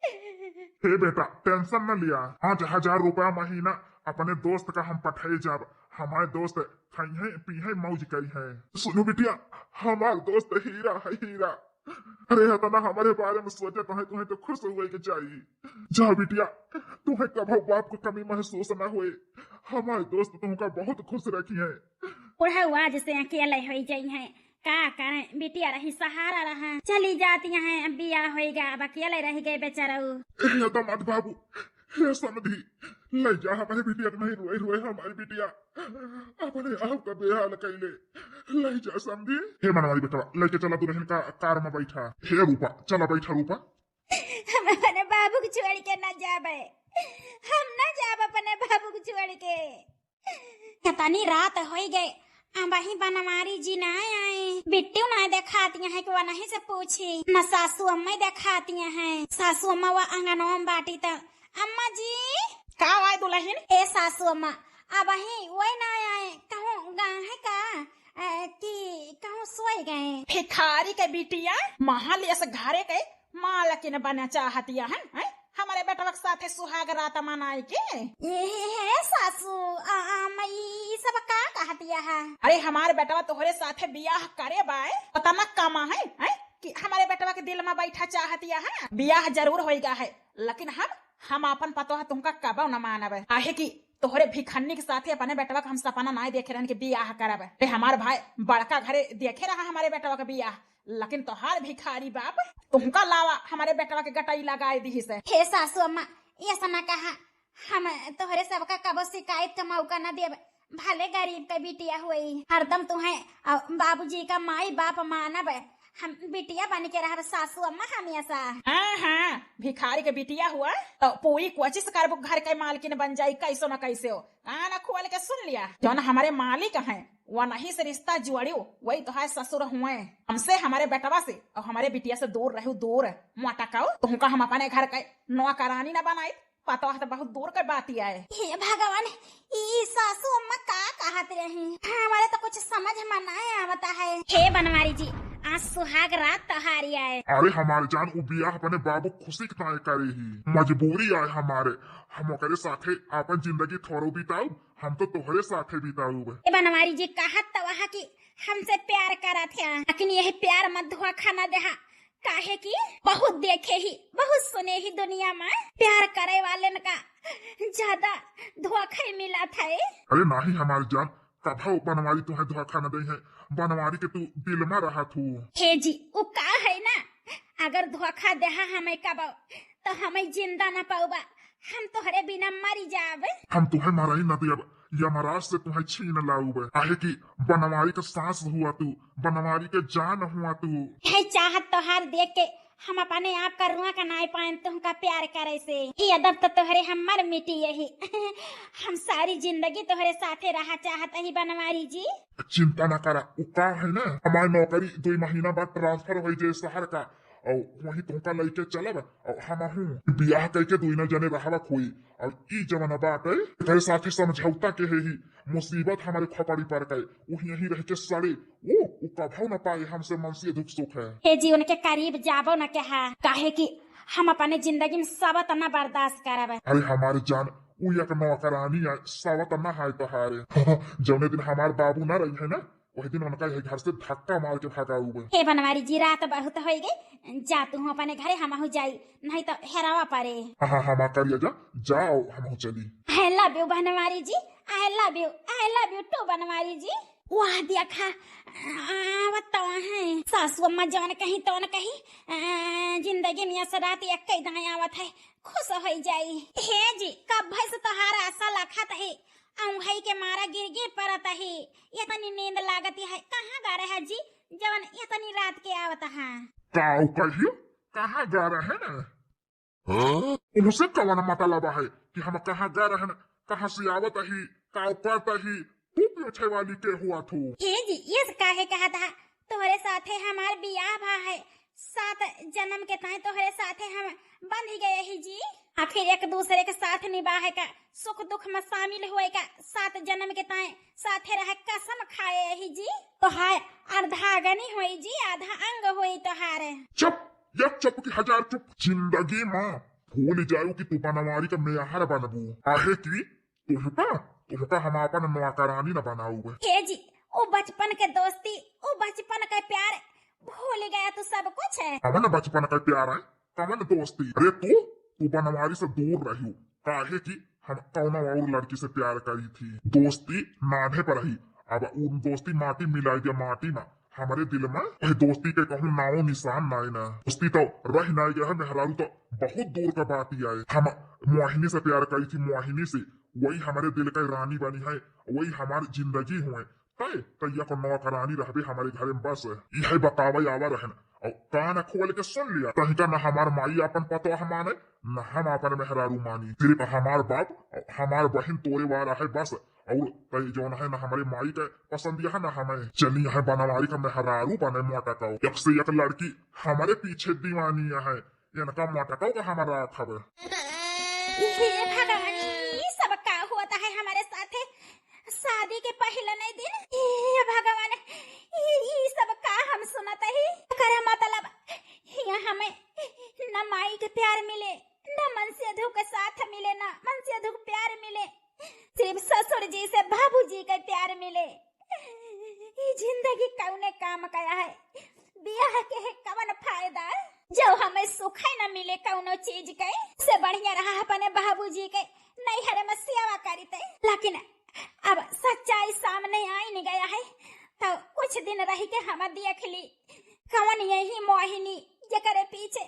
हे बेटा टेंशन न लिया, 5,000 रुपया महीना अपने दोस्त का हम पठाए जब हमारे दोस्त खाई पीहे मौज करी है। सुनो बिटिया हमारे दोस्त हीरा है हीरा। अरे इतना हमारे बारे में सोचे तुम्हें तो खुश हुए के चाहिए। जा बिटिया तुम्हें कभी बाप को कमी महसूस न हुए, हमारे दोस्त तुमका बहुत खुश रखी है। बुढ़ा जैसे अकेले हो जाई है का करें, बिटिया रही सहारा रहा चली जाती है, बिया होएगा अब अकेले रह गए बेचारा। दामाद बाबू हे समझी ले जा हमारे बिटिया नहीं रोए रोए हमारी बिटिया अपने आप का बेहाल कैले ले जा समझी। हे मनवारी बेटा लेके चला दुल्हन का कार में बैठा। हे रूपा चला बैठा रूपा। हम अपने बाबू को छोड़ के न जाबे, हम न जाब अपने बाबू को छोड़ के। कितनी रात हो गए वही बनवारी जी ना आए, बिट्टू ना दिखाती है कि वह नहीं से पूछी न सासू अम्मा दिखाती है। सासू अम्मा वह आंगनवा में बाटी था। अम्मा जी का आए दुल्हन? ए सासू अम्मा अब वही वही ना आए, कहूँ गाँव है का कि कहूँ सोई गए। भिखारी के बिटिया महल ऐसे घरे के मालकिन बना चाहती है, हमारे बेटवा के साथे सुहाग रात मनाई के। ये है सासू मई सब का कहती है। अरे हमारे बेटवा तोहरे साथे बियाह करे बाय पता कमा है कि हमारे बेटवा के दिल में बैठा चाहती है। बियाह जरूर होएगा है, लेकिन हम अपन पतो तुमका कब न मानब आहे कि तोहरे भिखन्नी के साथे अपने बेटवा का हम सपना नहीं देखे रहन के बियाह करब। अरे हमारे भाई बड़का घरे देखे रहा हमारे बेटवा का बियाह, लेकिन तोहार भिखारी बाप तुमका लावा हमारे बेटवा के गटाई लगाए दी से। हे सासू अम्मा ये सना कहा, हम तोहरे सबका कबो शिकायत का मौका न देब। भले गरीब का बिटिया हुई, हरदम तुम्हें बाबूजी का माई बाप मानब, हम बिटिया बन के रह सासू अम्मा हमेशा। हाँ भिखारी के बिटिया हुआ तो पूरी कोशिश कर घर के मालकिन बन जाई कैसे न कैसे हो। कान खोल के सुन लिया, जो न हमारे मालिक हैं वह नहीं से रिश्ता जुड़ियो वही तो है ससुर हुए। हमसे हमारे बेटवा से और हमारे बिटिया से दूर रहू, दूर मोटा कहो तुमका हम अपने घर के नौकरानी न बनाई, पता है तो बहुत दूर का बात ही है। हे भगवान ई सासू अम्मा का कहते रही, हमारे तो कुछ समझ में नहीं आवता है। हे बनवारी जी आज सुहाग रात तहारी आए। अरे हमारे जान वो बियाह अपने बाबू खुशी के करे ही मजबूरी आए हमारे, हम ओकरे साथे अपन जिंदगी थोड़ो बिताऊ, हम तो तोहरे साथे बिताऊ। बनवारी जी कहत तो वहाँ की हमसे प्यार करा थे, लेकिन यही प्यार मत धोखा न देहा, काहे की बहुत देखे ही बहुत सुने ही दुनिया में प्यार करे वाले का ज्यादा धोखा ही मिला था। अरे नहीं हमारे जान कभा बनवारी तुम्हें धोखा न दे है, बनवारी के तू दिल में रहा तू। हे जी वो का है ना, अगर धोखा देहा हमें कब तो हमें जिंदा न पाऊबा, हम तोहरे बिना मरी जाब। हम तुम्हें मारा ही न दियब, यमराज से तुम्हें छीन लाऊब। आहे कि बनवारी का सांस हुआ तू, बनवारी के जान हुआ तू। है चाहत तोहार देख के हम अपने आप का रुआ का नाई पाए तुमका प्यार करे से, ये अदब तो तोहरे हमर मिटी यही हम सारी जिंदगी तोहरे साथे रहा चाहत ही बनवारी जी। चिंता न करा, उका है ना हमारी नौकरी 2 महीना बाद ट्रांसफर हो जाए शहर का, और वही तुमका लेके चलब और हम बियाह करके 2 जने रहवा खोई। और ई जवन बात है तेरे साथे समझौता के है ही मुसीबत हमारे खोपड़ी पर गए, वही यही रह के सड़े वो कभू न पाए हमसे मन से दुख सुख है। हे जी उनके करीब जाबो न कहा, काहे कि हम अपने जिंदगी में सब तना बर्दाश्त करब। अरे हमारे जान उ एक नौकरानी है, सब तना है तहारे जौने दिन हमारे बाबू न रही है ना, वही दिन उनका घर से धक्का मार के भगाऊ। हे बनवारी जी रात बहुत हो गई, जा तू अपने घरे हम जाई नहीं तो हेरावा पड़े। हाँ हम करिए जाओ हम चली। I love you Banwari ji, I love you too Banwari ji. वाह देखा बताओ है सासू अम्मा जवन कहीं तो न कहीं जिंदगी में असरात एक दाएं आवत है, खुश हो जाई। हे जी कब भैंस तोहारा आशा लखत है, औंघई के मारा गिर गिर परत है, इतनी नींद लागती है, कहाँ गा रहा है जी जवन इतनी रात के आवत है। काऊ कहियो कहाँ गा रहे हैं ना, उनसे कवन मतलब है कि हम कहाँ गा रहे हैं, कहाँ से आवत ही काऊ करता ही तू पूछे वाली के हुआ तू। हे जी ये काहे कहा था तोहरे साथे हमार बियाह भा है, 7 जन्म के ताई तोहरे साथे हम बंध गए ही जी, आखिर एक दूसरे के साथ निभाए का सुख दुख में शामिल हुए का 7 जन्म के ताई साथे रह कसम खाए ही जी। तोहार अर्धांगनी हुई जी, आधा अंग हुई तोहार। चुप एक चुप की 1000 चुप, जिंदगी माँ भूल जाऊ कि तू बनवारी का मेहर बनबू, आहे की तुमका हम अपन नौकरानी न बनाऊ। हे जी ओ बचपन के दोस्ती ओ बचपन का प्यार भूल गया तू सब कुछ है। कमन बचपन का प्यार है कमन दोस्ती, अरे तू बनवारी से दूर रही, काहे कि हम कौना और लड़की से प्यार करी थी, दोस्ती नाभे पर रही, अब उन दोस्ती माटी मिलाई दिया माटी में हमारे दिल में, वही दोस्ती के कहूँ नामो निशान नाई ना, दोस्ती तो रह नाई गया है, मेहरारू तो बहुत दूर का बात ही आए। हम मोहिनी से प्यार करी थी, मोहिनी से, वही हमारे दिल का रानी बनी है, वही हमारी जिंदगी हुए तय तैया को नौकरानी रहबे हमारे घर में, बस यही बतावा आवा रहन। और कान खोल के सुन लिया कहीं का न हमार माई अपन पतो माने न हम अपन मेहरारू मानी, सिर्फ हमार बाप और हमार बहन तोरे वाला है बस। और कई जो है न हमारे माई के पसंद है न हमें चली है बनवारी का मेहरारू बने मोटकाओ, एक से एक लड़की हमारे पीछे दीवानी है, इनका मोटकाओ का हमारा खबर। हे भगवान, ये सब का होता है हमारे साथ शादी के पहले नहीं दिन। हे भगवान, ये सब का हम सुनते ही करे, मतलब यहाँ हमें न माई के प्यार मिले, न मनसेधु के साथ मिले, न मनसेधु के प्यार मिले, सिर्फ ससुर जी से बाबूजी का प्यार मिले। ये जिंदगी कौने काम कया है, ब्याह के है कवन फायदा जो हमें सुख न मिले कौनो चीज के, से बढ़िया रहा अपने बाबूजी के नैहर में सेवा करते। लेकिन अब सच्चाई सामने आई नहीं गया है, तो कुछ दिन रह के हम देख ली कौन यही मोहिनी जकरे पीछे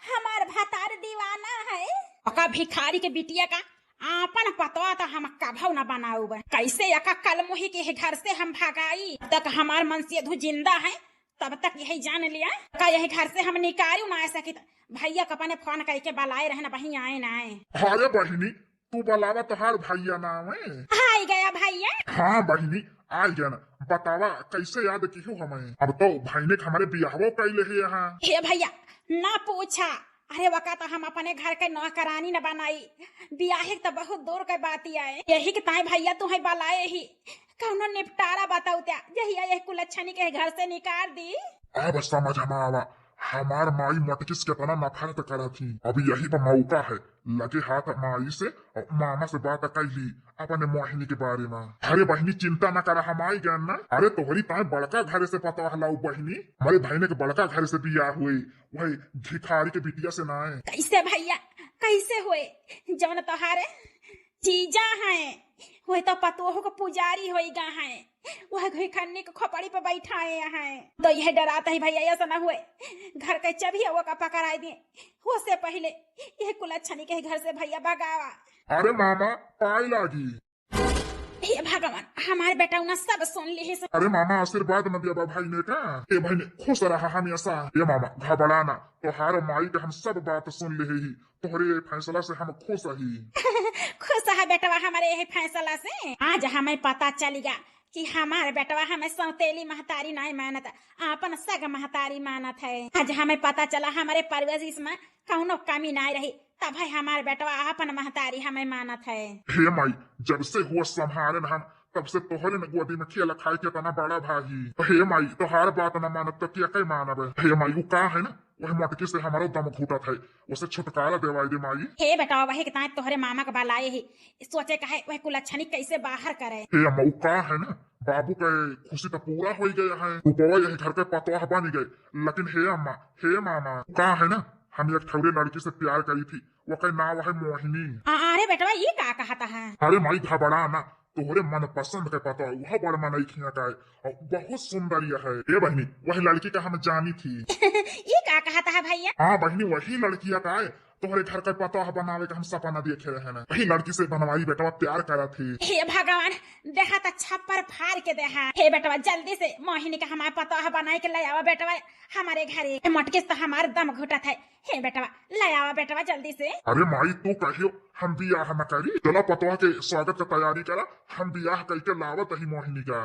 हमार भतार दीवाना है। अका भिखारी के बिटिया का आपन पतो तो हम कभू न बनाऊ, कैसे अका कल मोही के घर से हम भागाई, तक हमार मनसेधु जिंदा है तब तक यही जान लिया का यही घर से हम निकालू ना सकी। भैया का अपने फोन करके बुलाए रहना, बही आए ना आए। अरे बहिनी तू बुलावा तोहार भैया नाम है? आई गया भैया। हाँ बहिनी आ गया ना, बतावा कैसे याद की हो हमें? अब तो भाई ने हमारे बियाहो कैले है यहाँ। हे भैया ना पूछा, अरे वका तो हम अपने घर के नौकरानी न बनाई, बियाहे तो बहुत दूर के बात आए, यही के ताई भैया तुम्हें बुलाए ही कौनो निपटारा बताऊ त्या यही कुलच्छनी के घर से निकाल दी। अब समझ में आवा हमार माई मटकिस कितना नफरत करा थी, अभी यही पर मौका है लगे हाथ माई से और मामा से बात कैली अपने मोहिनी के बारे में। अरे बहनी चिंता न करा, हम आई गए ना। अरे तोहरी ताए बड़का घर से पता हलाऊ बहनी, हमारे भाई के बड़का घर से बियाह हुए, वही भिखारी के बिटिया से ना है। कैसे भैया कैसे हुए? जौन तोहारे जीजा है वही तो पतोह को पुजारी होगा है, वह खन्नी को खोपड़ी पे बैठाए हैं, तो यह डराता ही भैया ऐसा ना हुए घर के चबी वो का पकड़ाई दिए, हो से पहले यह कुलच्छनी के घर से भैया भगावा। अरे मामा पाई लागी। हे भगवान हमारे बेटा उन्हें सब सुन ली है। अरे मामा आशीर्वाद न दिया भाई ने का, ए भाई ने खुश रहा हमेशा। ये मामा घबराना, तोहार माई के हम सब बात सुन ले ही, तोहरे फैसला से हम खुश ही। खुश है बेटवा हमारे यही फैसला से। आज हमें पता चलेगा कि हमारे बेटवा हमें सौतेली महतारी नहीं मानत, अपन सग महतारी मानत है। आज हमें पता चला हमारे परवरिश में कौनो कमी नहीं रही, तब है हमारे बेटवा अपन महतारी हमें मानत है। हे माई जब से हुआ संभाले न हम, तब से तोहरे न गोदी में खेला खाए के तना बड़ा भाई। हे माई तोहार बात न मानत तो क्या कई मानब? हे माई वो का है ना, वही मटकी से हमारा दम घूटत है, उसे छुटकारा देवाई दे माई। हे बेटा वही कितना तोहरे मामा का बालाए ही सोचे कहे वह कुलच्छनी कैसे बाहर करे। हे अम्मा वो का है ना, बाबू के खुशी तो पूरा हो गया है, ऊपर यही घर के पतवाह बन गए। लेकिन हे अम्मा हे मामा का है ना, हम एक ठौरे लड़की से प्यार करी थी, वो कई नाम है मोहिनी। अरे बेटवा ये का कहता है? अरे माई घबरा ना, तोहरे मन पसंद के पता वह बड़ मन खिया का है और बहुत सुंदरिया है। ए बहनी वही लड़की का हम जानी थी। ये का कहता है भैया? हाँ बहनी वही लड़किया का है, तोहरे घर का पता बनावे का हम सपना देखे रहे हैं, वही लड़की से बनवाई बेटवा प्यार करा थी। हे भगवान देखा तो छप्पर फाड़ के देखा। हे बेटवा जल्दी से मोहिनी का हमारे पता बनाए के ले आवा बेटवा हमारे घरे, मटके से हमारे दम घुटत है। हे बेटवा ले आवा बेटवा जल्दी से। अरे माई तू कहियो हम बियाह न करी, चलो पतवा के स्वागत का तैयारी करा, हम बियाह करके लावत ही मोहिनी का।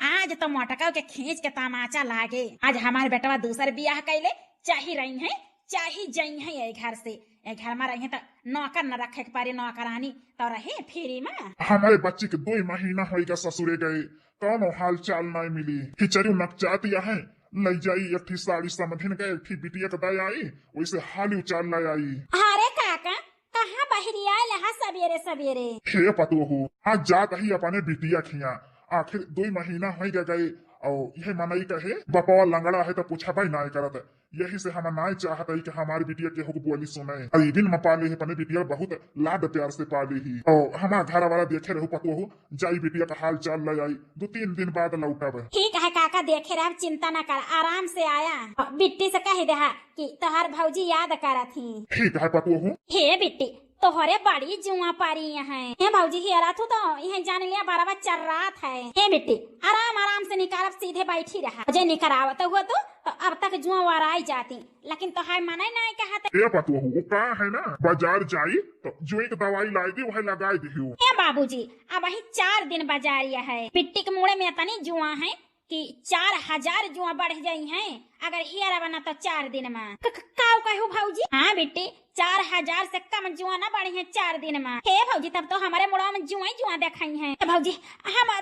आज तो मोटका के खींच के तमाचा लागे, आज हमारे बेटवा दूसरे बियाह कैले चाही रही है, चाही जई है ये घर से। ये घर में रहे तो नौकर न रखे के पारे, नौकरानी तो रहे फ्री में। हमारे बच्चे के 2 महीना होगा ससुरे गए, कौन हाल चाल नहीं मिली, खिचड़ी नकचातिया है लई जाई, एक थी साड़ी समधिन गए, एक थी बिटिया का दया आई, वैसे हाल उचाल लाई आई। अरे काका कहाँ बहरी आए लहा सवेरे सवेरे? हे पतोहू आज जात ही अपने बिटिया खिया, आखिर 2 महीना हो गए और यह मनाई कहे बपवा लंगड़ा है तो पूछा भाई ना करत, यही से हम ना चाहत है कि हमारी बिटिया के हो बोली सुने। अरे दिन में पाले है अपने बिटिया बहुत लाड प्यार से पाली ही, और हमारा घर वाला देखे रहो पतोहू जाई बिटिया का हाल चाल ले आई, 2-3 दिन बाद लौटब। ठीक है काका देखे रहे, चिंता न कर, आराम से आया। बिट्टी से कह दे कि तोहार भौजी याद करा थी। ठीक है पतोहू। हे बिट्टी तोहरे बड़ी जुआ पारी है हे भाऊजी हेरा तू तो यह जान लिया बराबर चल रात है हे बेटी आराम आराम से निकारब सीधे बैठी रहा जे निकरावत हुआ तो अब तक जुआ वाराई जाती लेकिन तो हाय मना नहीं कहा ए पतवा वो का है ना बाजार जाई तो जो एक दवाई लाई दी वह लगाई दी हो। हे बाबूजी अब वही 4 दिन बाजारिया है पिट्टी के मुड़े में तनी जुआ है कि 4000 जुआ बढ़ जाई हैं अगर हियरा बना तो 4 दिन में काऊ कहू भाऊजी। हाँ बेटी 4000 से कम जुआ ना बढ़ी है 4 दिन में। हे भाऊजी तब तो हमारे मुड़ा में जुआ ही जुआ देखाई है भाऊजी हम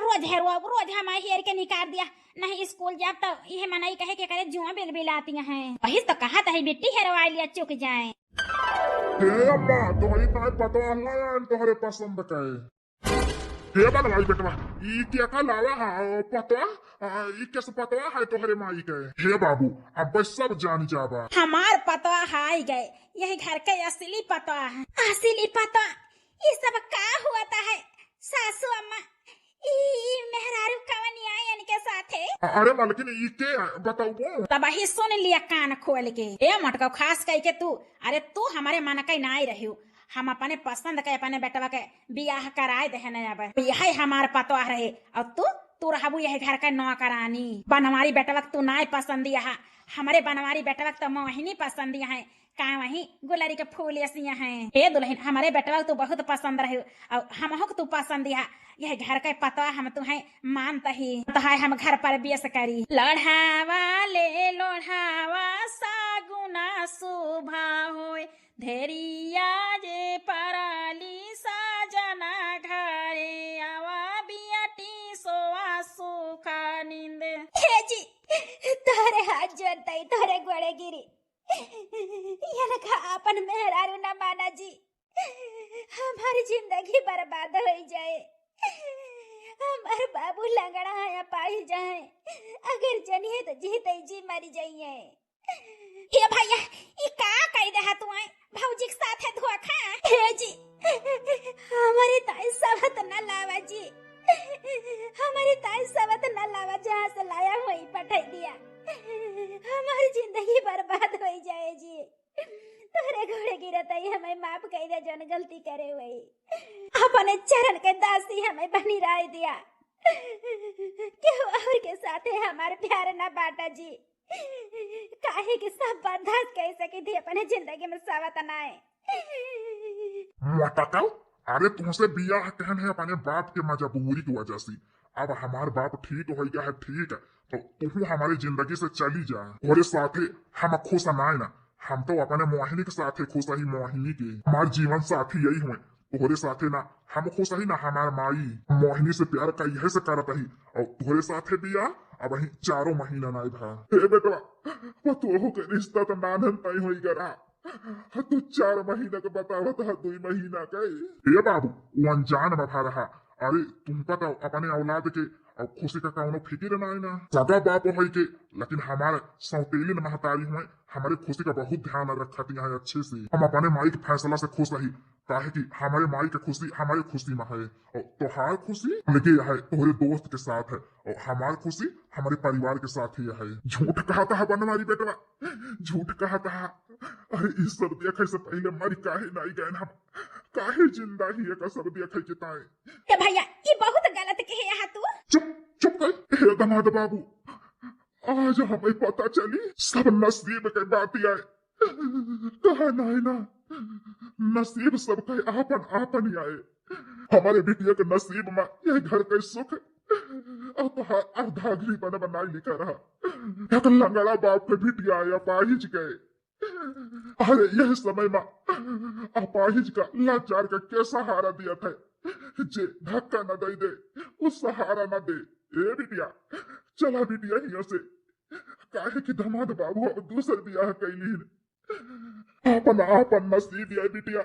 रोज हम हियर के निकाल दिया नहीं स्कूल जब तो ये मनाई कहे के करे जुआ बिल बिलाती हैं वही तो कहा था बेटी हेरवा लिया चुक जाए। हे अम्मा तुम्हारी काय पता है तुम्हारे पसंद का है हे बनवाई बेटवा ई क्या का लावा है पता ई कैसे पता है तुम्हारे माई के। हे बाबू अब बस सब जान जाबा हमार पता हाई गए यही घर के असली पता है। असली पता ये सब का हुआ था है सासू अम्मा ई मेहरारू कवनी आई इनके साथे। अरे मालकिन ई के बताओ तब ही सुन लिया कान खोल के ए मटका खास कह के तू अरे तू हमारे मन का ना रही हम अपने पसंद के अपने बेटवा के बियाह कराए दे अब यही हमार पतवा रहे और तू रहबू यही घर का नौकरानी बनवारी बेटवा तू ना पसंद यहाँ हमारे बनवारी बेटवा तो मोहिनी पसंद है का वही गुलरी के फूल ऐसिया है। हे दुल्हन हमारे बेटवा तू बहुत पसंद रहे और हम तू पसंद यह घर का पतवा हम तुम्हें मानता ही तो है हम घर पर बेस करी लोढ़ावा ले लोढ़ावा सागुना सुभा होए धेरिया जे पराली साजना घरे आवा बियाटी सोआ सुखा नींद। हे जी तोरे हाथ जोड़ताई तोरे गोड़े गिरी ये का अपन मेहरारू ना माना जी हमारी जिंदगी बर्बाद हो जाए हमारे बाबू लंगड़ा है पाई जाए अगर जनिए तो जीते जी मरी जाइए। हे भैया ये का कह दे तू भौजी के साथ है धोखा। हे जी हमारी ताई सबत न लावा जी हमारी ताई सबत न लावा जहाँ से लाया वही पठा दिया हमारी जिंदगी बर्बाद हो जाए जी तोरे घोड़े गिरता ही हमें माफ कर दे जन गलती करे हुए अपने चरण के दासी हमें बनी राय दिया क्यों और के साथ है हमारे प्यार ना बाटा जी काहे के सब बर्दाश्त कर सकी थी अपने जिंदगी में सावत नाए। मोटकल अरे तुमसे बियाह कहन है अपने बाप के मजबूरी की वजह से अब हमार बाप ठीक हो गया है ठीक है तो तुम हमारी जिंदगी से चली जा और साथे हम खुश ना ना हम तो अपने मोहिनी के साथे खुश ही मोहिनी के हमारे जीवन साथी यही हुए तोहरे साथे ना हम खुश ही ना हमार माई मोहिनी से प्यार का यही से करत ही और तोहरे साथे बिया अब ही 4 महीना नहीं भा। हे बेटवा वो तो के रिश्ता तो नानन तय होई गरा तू 4 महीना का बतावत है 2 महीना के। हे बाबू वो अनजान में भा रहा अरे तुम पता अपने औलाद के और खुशी का कौनो फिक्र ना सगा बाप है के लेकिन हमारे सौतेली महतारी हुए हमारे खुशी का बहुत ध्यान रखती है अच्छे से हम अपने माई के फैसला से खुश रही काहे कि हमारे माई की खुशी हमारी खुशी में है और तोहार खुशी लगे है तोहरे दोस्त के साथ है और हमारी खुशी हमारे परिवार के साथ ही है। झूठ कहता है बनवारी बेटवा झूठ कहता है अरे इस सर्दिया खाई से पहले मरी काहे नहीं गए हम काहे जिंदा ही का सर्दिया खाई के ताए। भैया ये बहुत गलत कहे यहाँ तू चुप कर हे दामाद बाबू आज हमें पता चली सब नसीब के बात आए कहा नहीं ना नसीब सबका आपन आपन ही आए हमारे बिटिया के नसीब में यह घर का सुख अर्धागरी बना बनाई लिखा रहा एक लंगड़ा बाप के बिटिया आया पाहिज गए अरे यह समय में अपाहिज का लाचार का क्या सहारा दिया था जे धक्का न दे उस सहारा न दे। ए बिटिया चला बिटिया यहाँ से काहे कि दामाद बाबू अब दूसर बियाह कैली अपन आपन नसीब है बिटिया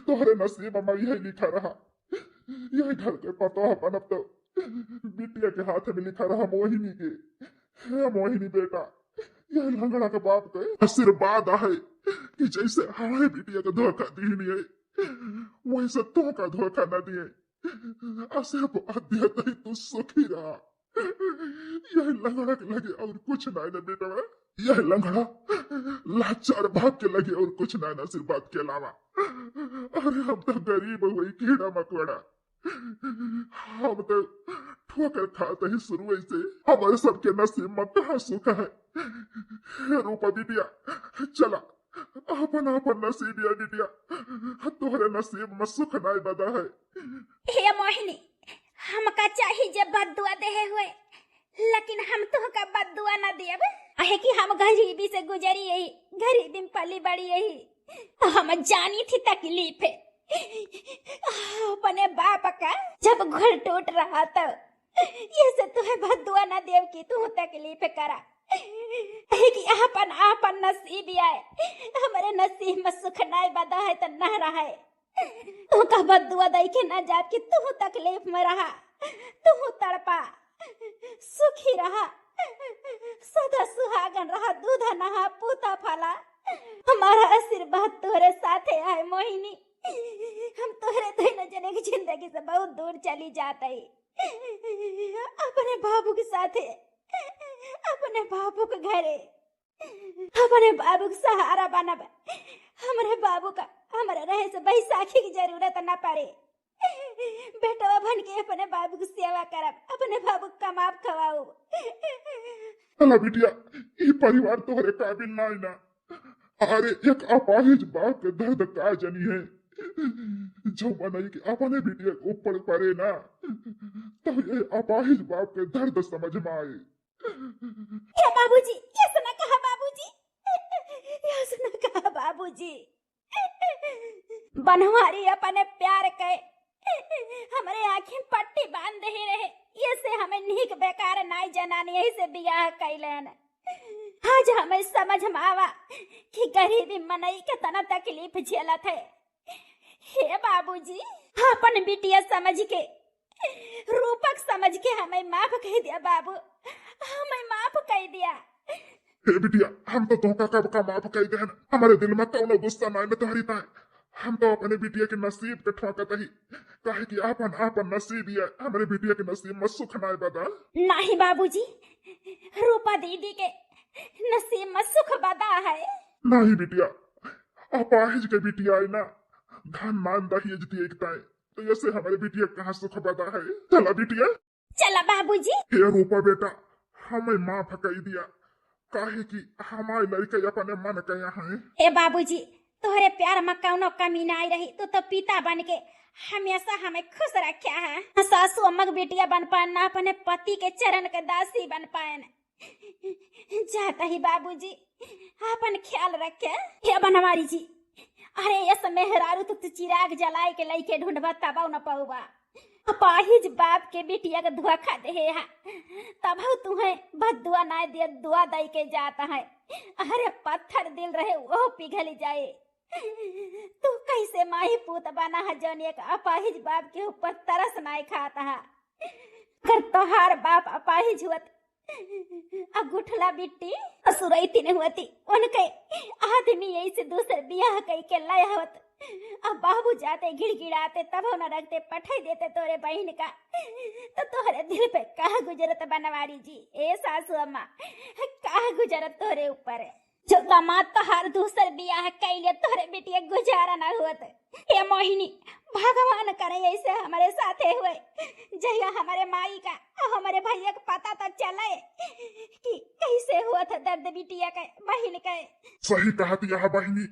तोहरे नसीब में यही लिखा रहा यही घर के पता अपन अब तो बिटिया के हाथ में लिखा रहा मोहिनी के। हे मोहिनी बेटा यह लंगड़ा के बाप का आशीर्वाद है कि जैसे हमारे बिटिया का धोखा दी नहीं है वैसे तो का धोखा न दिए आशीर्वाद दिया तू सुखी रहा यह लंगड़ा के लगे और कुछ ना है बेटा, यह लंगड़ा लाचार बाप के लगे और कुछ ना है सिर्फ बात के अलावा। अरे हम तो गरीब हुई कीड़ा मकोड़ा, हम तो ठोकर खाते ही शुरू से हमारे सबके नसीब में कहाँ सुख है। रूपा बिटिया चला अपन अपन नसीब या बिटिया, तोहरे नसीब में सुख नहीं बदा है। हे मोहिनी, हमका चाहिए जब बदुआ देहे हुए, लेकिन हम तो का बदुआ न देब। आहे कि हम गरीबी से गुजरी यही, गरीबी में पली बड़ी यही। हम जानी थी तकलीफ है अपने बाप का, जब घर टूट रहा था ये से तुम्हें बदुआ न देव की तू तकलीफ करा। आहे कि अपन अपन नसीब आए, हमारे नसीब में सुख नहीं बदा है तो न रहा है। तू का बदुआ दई के न जा कि तू तकलीफ में रहा, तू तड़पा, सुखी रहा, सदा सुहागन रहा, दूध नहा पूता फला। हमारा आशीर्वाद तोरे साथे है मोहिनी। हम तोरे दोनों जने की जिंदगी से बहुत दूर चली जाते हैं, अपने बाबू के साथे, अपने बाबू के घरे, अपने बाबू का सहारा बनब। हमारे बाबू का हमारे रहे से बैसाखी की जरूरत न पड़े। बेटा बन के अपने बाबू की सेवा करब, अपने बाबू को कमाब खवाऊ। अला बिटिया, ये परिवार तोहरे काबिल ना ना। अरे एक अपाहिज बाप के दर्द का जनी है, जो बनाई कि अपने बिटिया के ऊपर पड़े ना, तो ये अपाहिज बाप के दर्द समझ में आए। ये बाबूजी, ये सुना कहा बाबूजी, ये सुना कहा बाबूजी। बनवारी अपने प्यार के हमारे आँखें पट्टी बांध ही रहे, ये से हमें नीक बेकार नाई जनानी यही से बियाह कैलन। आज हमें समझ में आवा कि गरीबी मनई के तना तकलीफ झेलत है। हे बाबूजी, अपन बिटिया समझ के, रूपक समझ के हमें माफ कह दिया बाबू, हमें माफ कह दिया। हे बिटिया, हम तो तोहका कब का माफ कह दे, हमारे दिल में कौनो गुस्सा नहीं तुम्हारी ताए। हम तो अपने बिटिया के नसीब के ठोकत ही, काहे कि अपन अपन नसीब है, हमारे बिटिया के नसीब में सुख नहीं बदा। नहीं बाबूजी, रूपा दीदी के नसीब में सुख बदा है। नहीं बिटिया, अपाहिज के बिटिया है ना, धन मान दहेज दिए तो ऐसे हमारे बिटिया कहाँ सुख बदा है। चला बिटिया, चला बाबूजी। हे रूपा बेटा, हमें माफ कह दिया, काहे कि हमारे लड़के अपने मन कया है। हे बाबूजी, तोहरे प्यार में कौनो कमी नहीं रही, तू तो पिता बन के हमेशा हमें खुश रखा है। सासू अम्मा की बेटिया बन पाए ना, अपने पति के चरण के दासी बन पाए। जाता ही बाबूजी, अपन ख्याल रखे। हे बनवारी जी, अरे ये समय हरारू तो चिराग जलाए के लइके ढूंढबा तबाव न पाऊबा। अपाहिज बाप के बिटिया के धोखा दे है, तब तुम्हें बदुआ ना दे दुआ दई के जाता है। अरे पत्थर दिल रहे वो पिघल जाए। तू कैसे माही पूत बना है जौन एक अपाहिज बाप के ऊपर तरस नहीं खाता है। अगर तोहार बाप अपाहिज हुआ अगुठला बिट्टी असुरैती ने हुआ थी, उनके आदमी यही से दूसरे बियाह कई के लाया होत। अब बाबू जाते गिड़गिड़ाते तब न रखते पठाई देते तोरे बहन का, तो तोहरे दिल पे कहा गुजरत बनवारी जी, ए सासू अम्मा कहा गुजरत तोरे ऊपर है। जो दामाद तोहार दूसर बियाह कैले तोरे बेटिया गुजारा ना हुआ। हे मोहिनी, भगवान करे ऐसे हमारे साथे हुए, जया हमारे माई का हमारे भैया का पता तो चले कि कैसे हुआ था दर्द बिटिया का बहन का। सही कहा यह बहनी,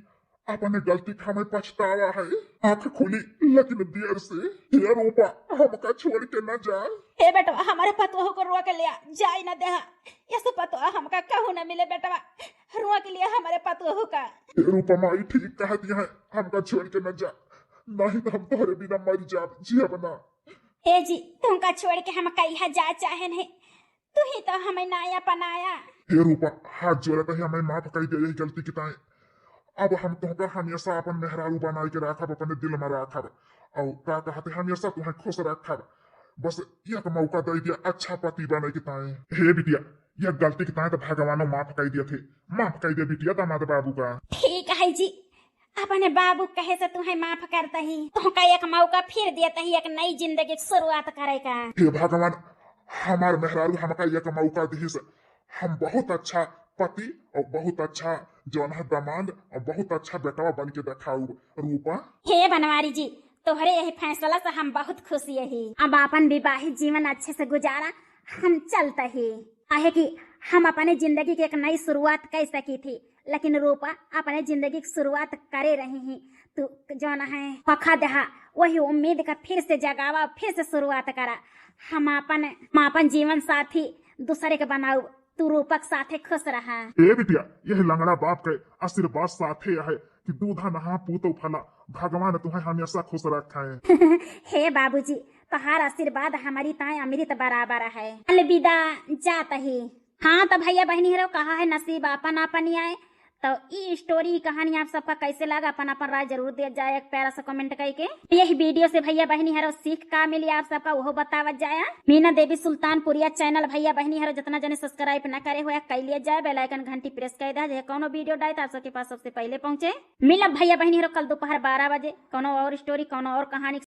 अपने गलती का हमें पछतावा है। आंख खुली लेकिन देर से। हे रूपा, हमका छोड़ के न जा। हे बेटवा, हमारे पतोह को रोक लिया जाए न दे, ऐसे पतोह हमका कहू न मिले बेटवा, रोक लिया हमारे पतोह का। हे रूपा माई ठीक कहती है, हमका छोड़ के न जा, नहीं तो हम तोहरे बिना मर जाब, जिया बना। हे जी, तुमका छोड़ के हम कहीं जा चाहे नहीं, तू ही तो हमें नाया पनाया। हे रूपा, हाथ जोड़ा कहीं हमें माफ कर दे, यही गलती किताए। अब हम तुमका हमेशा अपन मेहरारू बनाई के रखब, अपने दिल में रखब, और का कहते हमेशा तुम्हें खुश रखब। बस एक मौका दे दिया अच्छा पति बने के ताए। हे बिटिया, यह गलती के ताए तो भगवान माफ कर दिए थे, माफ कर दिया बिटिया दामाद बाबू का। ठीक है जी, अपने बाबू कहे से तुम्हें माफ करता ही, तुमका एक मौका फिर देता ही, एक नई जिंदगी की शुरुआत करेगा। हे भगवान, हमार मेहरारू हमका एक मौका दीस, हम बहुत अच्छा पति और बहुत अच्छा जौन है दामाद और बहुत अच्छा बेटवा बन के दिखाऊ रूपा। हे बनवारी जी, तोहरे यही फैसला से हम बहुत खुश यही। अब अपन विवाहित जीवन अच्छे से गुजारा हम चलते ही आहे कि हम अपने जिंदगी की एक नई शुरुआत कर सकी थी, लेकिन रूपा अपने जिंदगी की शुरुआत करे रही हैं। तू जो न है पखा दहा वही उम्मीद का फिर से जगावा, फिर से शुरुआत करा। हम अपन जीवन साथी दूसरे के बनाऊ, तू रूपक साथे खुश रहा। ए बिटिया, यह लंगड़ा बाप के आशीर्वाद साथे है कि दूधा नहा पूतो फला, भगवान तुम्हें हमेशा खुश रखे। हे बाबूजी, तोहार आशीर्वाद हमारी ताए अमृत बराबर है। अलविदा जात ही। हाँ तो भैया बहनी हरो कहा है नसीब अपन अपन आए। तो ई स्टोरी कहानी आप सबका कैसे लगा अपन अपन राय जरूर दे जाए, एक प्यारा सा कमेंट करके। यही वीडियो से भैया बहनी हरो सीख का मिली आप सबका वो बतावत जाए। मीना देवी सुल्तानपुरिया चैनल भैया बहनी हरो जितना जने सब्सक्राइब न करे हुआ कर लिया जाए, बेल आइकन घंटी प्रेस कर दे, जे कोनो वीडियो डाले तो आप सबके पास सबसे पहले पहुंचे। मिलब भैया बहनी हरो कल दोपहर 12 बजे कोनो और स्टोरी कोनो और कहानी